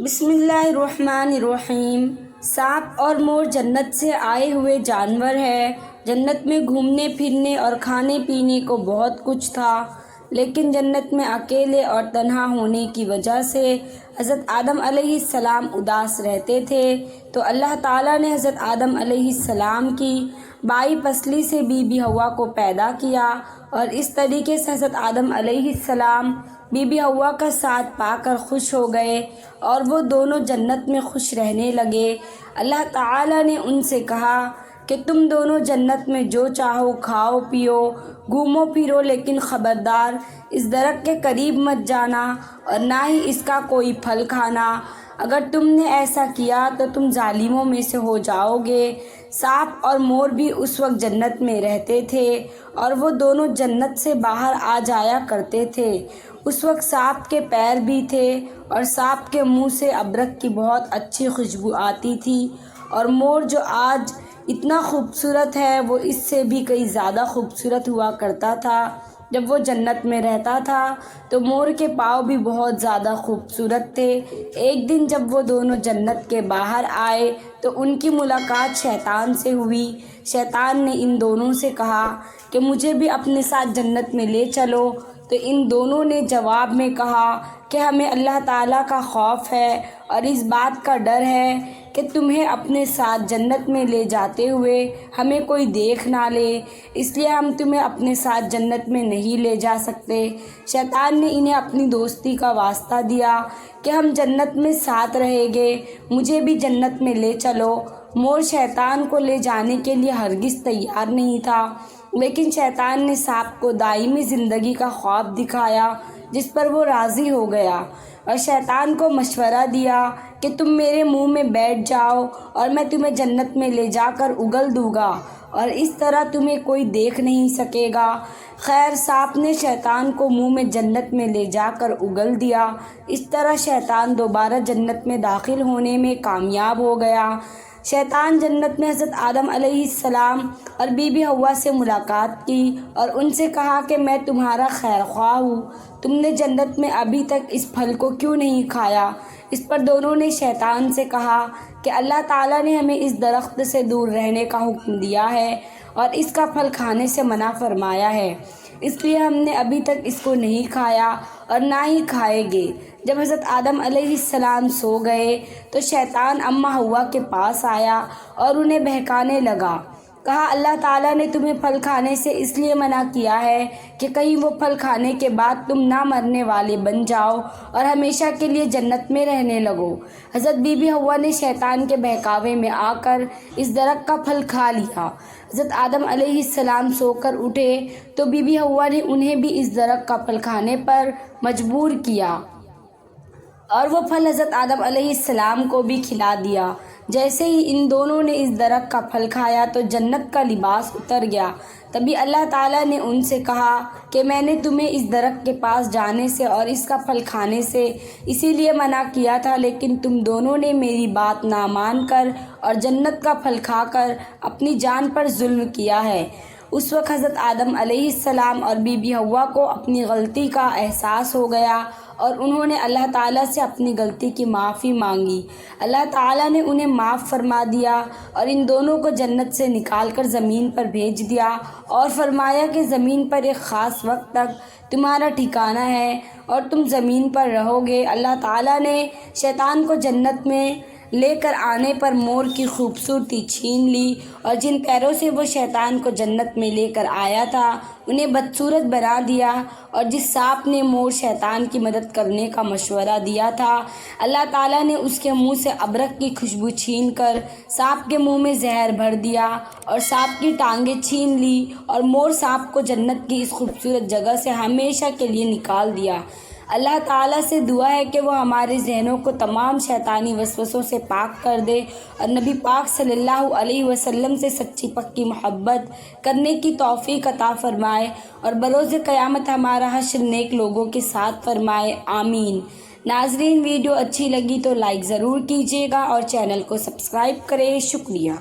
بسم اللہ الرحمن الرحیم۔ سانپ اور مور جنت سے آئے ہوئے جانور ہے۔ جنت میں گھومنے پھرنے اور کھانے پینے کو بہت کچھ تھا، لیکن جنت میں اکیلے اور تنہا ہونے کی وجہ سے حضرت آدم علیہ السلام اداس رہتے تھے، تو اللہ تعالیٰ نے حضرت آدم علیہ السلام کی بائی پسلی سے بی بی حوا کو پیدا کیا، اور اس طریقے سے حضرت آدم علیہ السلام بی بی حوا کا ساتھ پا کر خوش ہو گئے، اور وہ دونوں جنت میں خوش رہنے لگے۔ اللہ تعالیٰ نے ان سے کہا کہ تم دونوں جنت میں جو چاہو کھاؤ پیو، گھومو پھرو، لیکن خبردار اس درخت کے قریب مت جانا اور نہ ہی اس کا کوئی پھل کھانا۔ اگر تم نے ایسا کیا تو تم ظالموں میں سے ہو جاؤ گے۔ سانپ اور مور بھی اس وقت جنت میں رہتے تھے، اور وہ دونوں جنت سے باہر آ جایا کرتے تھے۔ اس وقت سانپ کے پیر بھی تھے، اور سانپ کے منہ سے ابرک کی بہت اچھی خوشبو آتی تھی، اور مور جو آج اتنا خوبصورت ہے وہ اس سے بھی کئی زیادہ خوبصورت ہوا کرتا تھا۔ جب وہ جنت میں رہتا تھا تو مور کے پاؤں بھی بہت زیادہ خوبصورت تھے۔ ایک دن جب وہ دونوں جنت کے باہر آئے تو ان کی ملاقات شیطان سے ہوئی۔ شیطان نے ان دونوں سے کہا کہ مجھے بھی اپنے ساتھ جنت میں لے چلو، تو ان دونوں نے جواب میں کہا کہ ہمیں اللہ تعالیٰ کا خوف ہے اور اس بات کا ڈر ہے کہ تمہیں اپنے ساتھ جنت میں لے جاتے ہوئے ہمیں کوئی دیکھ نہ لے، اس لیے ہم تمہیں اپنے ساتھ جنت میں نہیں لے جا سکتے۔ شیطان نے انہیں اپنی دوستی کا واسطہ دیا کہ ہم جنت میں ساتھ رہیں گے، مجھے بھی جنت میں لے چلو۔ مور شیطان کو لے جانے کے لیے ہرگز تیار نہیں تھا، لیکن شیطان نے سانپ کو دائمی زندگی کا خواب دکھایا، جس پر وہ راضی ہو گیا، اور شیطان کو مشورہ دیا کہ تم میرے منہ میں بیٹھ جاؤ اور میں تمہیں جنت میں لے جا کر اگل دوں گا، اور اس طرح تمہیں کوئی دیکھ نہیں سکے گا۔ خیر، سانپ نے شیطان کو منہ میں جنت میں لے جا کر اگل دیا۔ اس طرح شیطان دوبارہ جنت میں داخل ہونے میں کامیاب ہو گیا۔ شیطان جنت میں حضرت آدم علیہ السلام اور بی بی حوا سے ملاقات کی اور ان سے کہا کہ میں تمہارا خیر خواہ ہوں، تم نے جنت میں ابھی تک اس پھل کو کیوں نہیں کھایا؟ اس پر دونوں نے شیطان سے کہا کہ اللہ تعالیٰ نے ہمیں اس درخت سے دور رہنے کا حکم دیا ہے اور اس کا پھل کھانے سے منع فرمایا ہے، اس لیے ہم نے ابھی تک اس کو نہیں کھایا اور نہ ہی کھائیں گے۔ جب حضرت آدم علیہ السلام سو گئے تو شیطان اماں حوا کے پاس آیا اور انہیں بہکانے لگا۔ کہا اللہ تعالیٰ نے تمہیں پھل کھانے سے اس لیے منع کیا ہے کہ کہیں وہ پھل کھانے کے بعد تم نہ مرنے والے بن جاؤ اور ہمیشہ کے لیے جنت میں رہنے لگو۔ حضرت بی بی حوا نے شیطان کے بہکاوے میں آ کر اس درخت کا پھل کھا لیا۔ حضرت آدم علیہ السلام سو کر اٹھے تو بی بی حوا نے انہیں بھی اس درخت کا پھل کھانے پر مجبور کیا، اور وہ پھل حضرت آدم علیہ السلام کو بھی کھلا دیا۔ جیسے ہی ان دونوں نے اس درخت کا پھل کھایا تو جنت کا لباس اتر گیا۔ تبھی اللہ تعالیٰ نے ان سے کہا کہ میں نے تمہیں اس درخت کے پاس جانے سے اور اس کا پھل کھانے سے اسی لیے منع کیا تھا، لیکن تم دونوں نے میری بات نہ مان کر اور جنت کا پھل کھا کر اپنی جان پر ظلم کیا ہے۔ اس وقت حضرت آدم علیہ السلام اور بی بی حوا کو اپنی غلطی کا احساس ہو گیا، اور انہوں نے اللہ تعالیٰ سے اپنی غلطی کی معافی مانگی۔ اللہ تعالیٰ نے انہیں معاف فرما دیا اور ان دونوں کو جنت سے نکال کر زمین پر بھیج دیا، اور فرمایا کہ زمین پر ایک خاص وقت تک تمہارا ٹھکانہ ہے اور تم زمین پر رہو گے۔ اللہ تعالیٰ نے شیطان کو جنت میں لے کر آنے پر مور کی خوبصورتی چھین لی، اور جن پیروں سے وہ شیطان کو جنت میں لے کر آیا تھا انہیں بدصورت بنا دیا، اور جس سانپ نے مور شیطان کی مدد کرنے کا مشورہ دیا تھا، اللہ تعالیٰ نے اس کے منہ سے ابرک کی خوشبو چھین کر سانپ کے منہ میں زہر بھر دیا اور سانپ کی ٹانگیں چھین لی، اور مور سانپ کو جنت کی اس خوبصورت جگہ سے ہمیشہ کے لیے نکال دیا۔ اللہ تعالیٰ سے دعا ہے کہ وہ ہمارے ذہنوں کو تمام شیطانی وسوسوں سے پاک کر دے، اور نبی پاک صلی اللہ علیہ وسلم سے سچی پکی محبت کرنے کی توفیق عطا فرمائے، اور بروز قیامت ہمارا حشر نیک لوگوں کے ساتھ فرمائے، آمین۔ ناظرین، ویڈیو اچھی لگی تو لائک ضرور کیجیے گا اور چینل کو سبسکرائب کریں۔ شکریہ۔